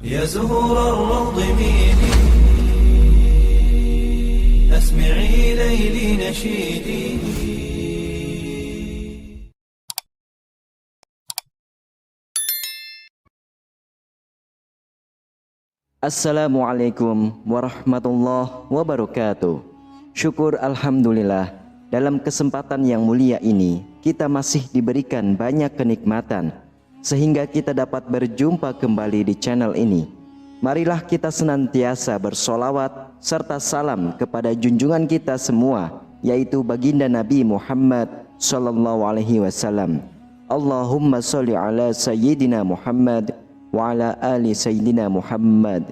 يا زهور الروض ميدي أسمعي ليلي نشيدي. Assalamualaikum warahmatullahi wabarakatuh. Syukur alhamdulillah, dalam kesempatan yang mulia ini kita masih diberikan banyak kenikmatan sehingga kita dapat berjumpa kembali di channel ini. Marilah kita senantiasa bersolawat serta salam kepada junjungan kita semua, yaitu baginda Nabi Muhammad sallallahu alaihi wasallam. Allahumma sholli ala sayyidina Muhammad wa ala ali sayyidina Muhammad.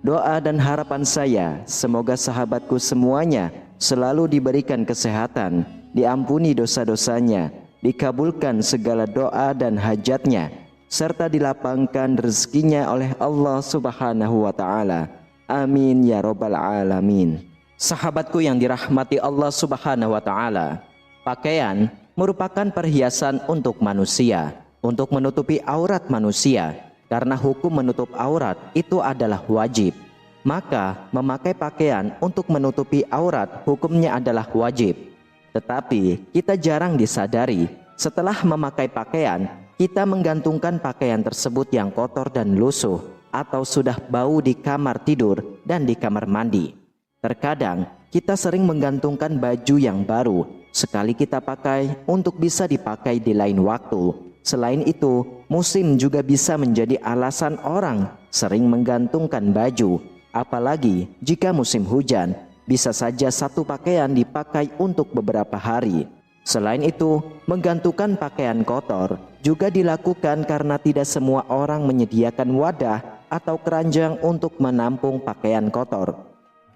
Doa dan harapan saya, semoga sahabatku semuanya selalu diberikan kesehatan, diampuni dosa-dosanya, dikabulkan segala doa dan hajatnya, serta dilapangkan rezekinya oleh Allah Subhanahu wa Ta'ala. Amin ya Rabbal Alamin. Sahabatku yang dirahmati Allah Subhanahu wa Ta'ala, pakaian merupakan perhiasan untuk manusia, untuk menutupi aurat manusia. Karena hukum menutup aurat itu adalah wajib, maka memakai pakaian untuk menutupi aurat hukumnya adalah wajib. Tetapi kita jarang disadari, setelah memakai pakaian, kita menggantungkan pakaian tersebut yang kotor dan lusuh atau sudah bau di kamar tidur dan di kamar mandi. Terkadang kita sering menggantungkan baju yang baru sekali kita pakai untuk bisa dipakai di lain waktu. Selain itu, musim juga bisa menjadi alasan orang sering menggantungkan baju. Apalagi jika musim hujan, bisa saja satu pakaian dipakai untuk beberapa hari. Selain itu, menggantungkan pakaian kotor juga dilakukan karena tidak semua orang menyediakan wadah atau keranjang untuk menampung pakaian kotor.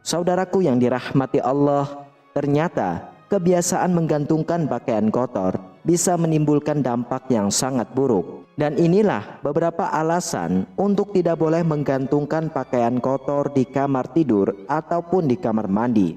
Saudaraku yang dirahmati Allah, ternyata kebiasaan menggantungkan pakaian kotor bisa menimbulkan dampak yang sangat buruk. Dan inilah beberapa alasan untuk tidak boleh menggantungkan pakaian kotor di kamar tidur ataupun di kamar mandi.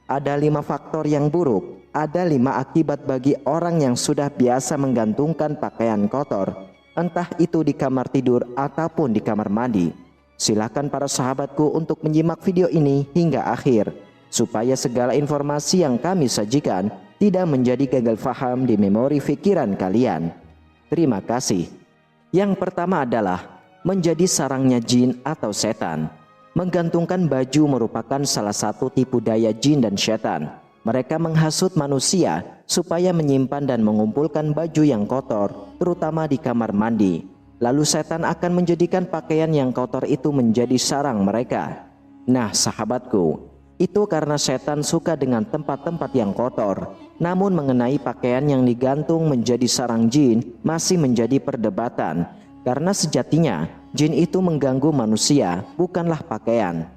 Ada 5 faktor yang buruk, ada 5 akibat bagi orang yang sudah biasa menggantungkan pakaian kotor, entah itu di kamar tidur ataupun di kamar mandi. Silakan para sahabatku untuk menyimak video ini hingga akhir, supaya segala informasi yang kami sajikan tidak menjadi gagal faham di memori pikiran kalian. Terima kasih. Yang pertama adalah menjadi sarangnya jin atau setan. Menggantungkan baju merupakan salah satu tipu daya jin dan setan. Mereka menghasut manusia supaya menyimpan dan mengumpulkan baju yang kotor, terutama di kamar mandi. Lalu setan akan menjadikan pakaian yang kotor itu menjadi sarang mereka. Nah sahabatku, itu karena setan suka dengan tempat-tempat yang kotor. Namun mengenai pakaian yang digantung menjadi sarang jin masih menjadi perdebatan. Karena sejatinya jin itu mengganggu manusia, bukanlah pakaian.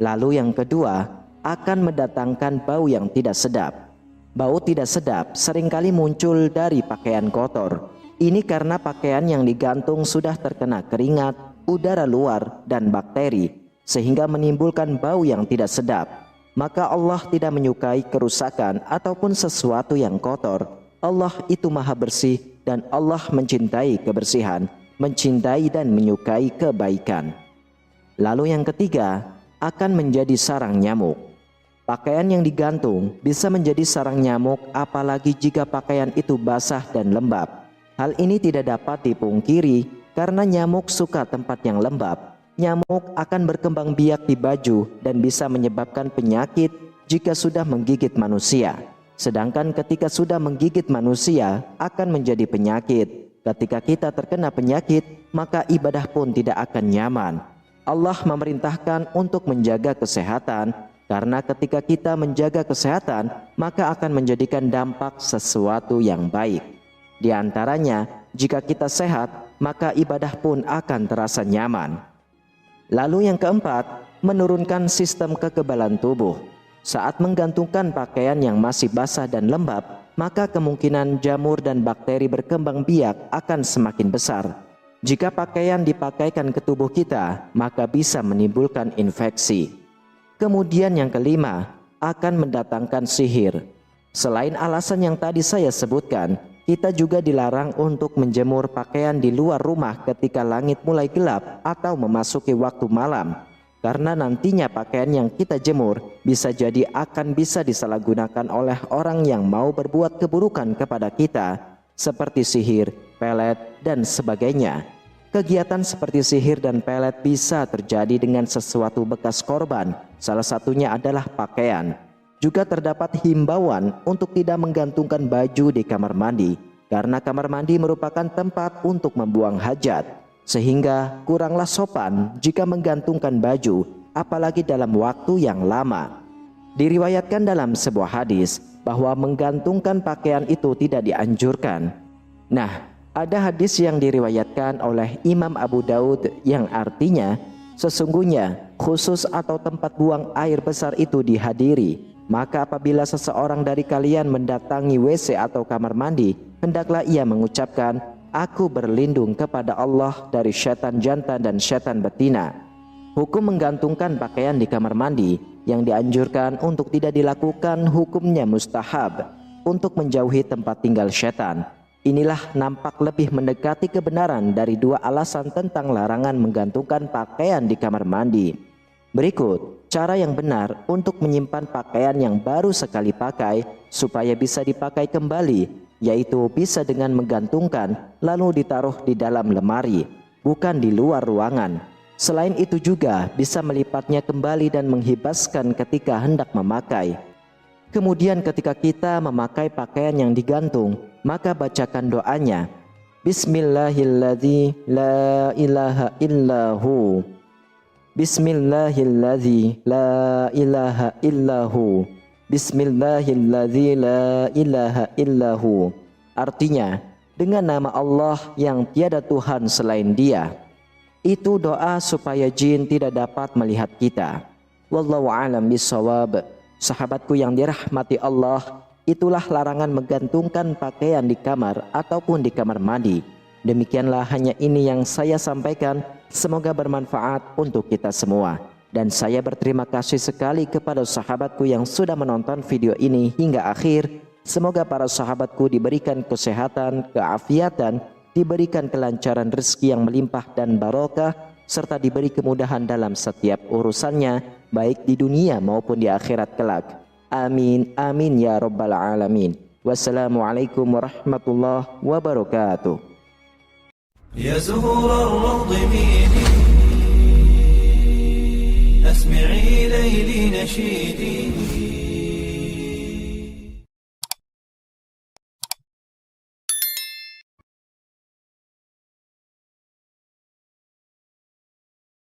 Lalu yang kedua, akan mendatangkan bau yang tidak sedap. Bau tidak sedap seringkali muncul dari pakaian kotor. Ini karena pakaian yang digantung sudah terkena keringat, udara luar, dan bakteri, sehingga menimbulkan bau yang tidak sedap. Maka Allah tidak menyukai kerusakan ataupun sesuatu yang kotor. Allah itu maha bersih dan Allah mencintai kebersihan, mencintai dan menyukai kebaikan. Lalu yang ketiga, akan menjadi sarang nyamuk. Pakaian yang digantung bisa menjadi sarang nyamuk, apalagi jika pakaian itu basah dan lembab. Hal ini tidak dapat dipungkiri karena nyamuk suka tempat yang lembab. Nyamuk akan berkembang biak di baju dan bisa menyebabkan penyakit jika sudah menggigit manusia. Sedangkan ketika sudah menggigit manusia akan menjadi penyakit. Ketika kita terkena penyakit, maka ibadah pun tidak akan nyaman. Allah memerintahkan untuk menjaga kesehatan, karena ketika kita menjaga kesehatan, maka akan menjadikan dampak sesuatu yang baik. Di antaranya, jika kita sehat, maka ibadah pun akan terasa nyaman. Lalu yang keempat, menurunkan sistem kekebalan tubuh. Saat menggantungkan pakaian yang masih basah dan lembab, maka kemungkinan jamur dan bakteri berkembang biak akan semakin besar. Jika pakaian dipakaikan ke tubuh kita, maka bisa menimbulkan infeksi. Kemudian yang kelima, akan mendatangkan sihir. Selain alasan yang tadi saya sebutkan, Kita juga dilarang untuk menjemur pakaian di luar rumah ketika langit mulai gelap atau memasuki waktu malam, karena nantinya pakaian yang kita jemur bisa jadi akan bisa disalahgunakan oleh orang yang mau berbuat keburukan kepada kita, seperti sihir, pelet, dan sebagainya. Kegiatan seperti sihir dan pelet bisa terjadi dengan sesuatu bekas korban, salah satunya adalah pakaian. Juga terdapat himbauan untuk tidak menggantungkan baju di kamar mandi, karena kamar mandi merupakan tempat untuk membuang hajat, sehingga kuranglah sopan jika menggantungkan baju, apalagi dalam waktu yang lama. Diriwayatkan dalam sebuah hadis bahwa menggantungkan pakaian itu tidak dianjurkan. Nah, ada hadis yang diriwayatkan oleh Imam Abu Daud yang artinya, sesungguhnya khusus atau tempat buang air besar itu dihadiri. Maka apabila seseorang dari kalian mendatangi WC atau kamar mandi, hendaklah ia mengucapkan, "Aku berlindung kepada Allah dari syaitan jantan dan syaitan betina." Hukum menggantungkan pakaian di kamar mandi yang dianjurkan untuk tidak dilakukan hukumnya mustahab untuk menjauhi tempat tinggal syaitan. Inilah nampak lebih mendekati kebenaran dari dua alasan tentang larangan menggantungkan pakaian di kamar mandi. Berikut cara yang benar untuk menyimpan pakaian yang baru sekali pakai supaya bisa dipakai kembali, yaitu bisa dengan menggantungkan lalu ditaruh di dalam lemari, bukan di luar ruangan. Selain itu juga bisa melipatnya kembali dan menghibaskan ketika hendak memakai. Kemudian ketika kita memakai pakaian yang digantung, maka bacakan doanya, Bismillahilladzi la ilaha illahu. Bismillahilladzi la ilaha illahu. Bismillahilladzi la ilaha illahu. Artinya, dengan nama Allah yang tiada Tuhan selain Dia. Itu doa supaya jin tidak dapat melihat kita. Wallahu a'lam bishawab. Sahabatku yang dirahmati Allah, itulah larangan menggantungkan pakaian di kamar ataupun di kamar mandi. Demikianlah hanya ini yang saya sampaikan. Semoga bermanfaat untuk kita semua. Dan saya berterima kasih sekali kepada sahabatku yang sudah menonton video ini hingga akhir. Semoga para sahabatku diberikan kesehatan, keafiatan, diberikan kelancaran rezeki yang melimpah dan barokah, serta diberi kemudahan dalam setiap urusannya, baik di dunia maupun di akhirat kelak. Amin, amin ya rabbal alamin. Wassalamualaikum warahmatullahi wabarakatuh. يا زهور الروض ميدي أسمعي ليلي نشيدي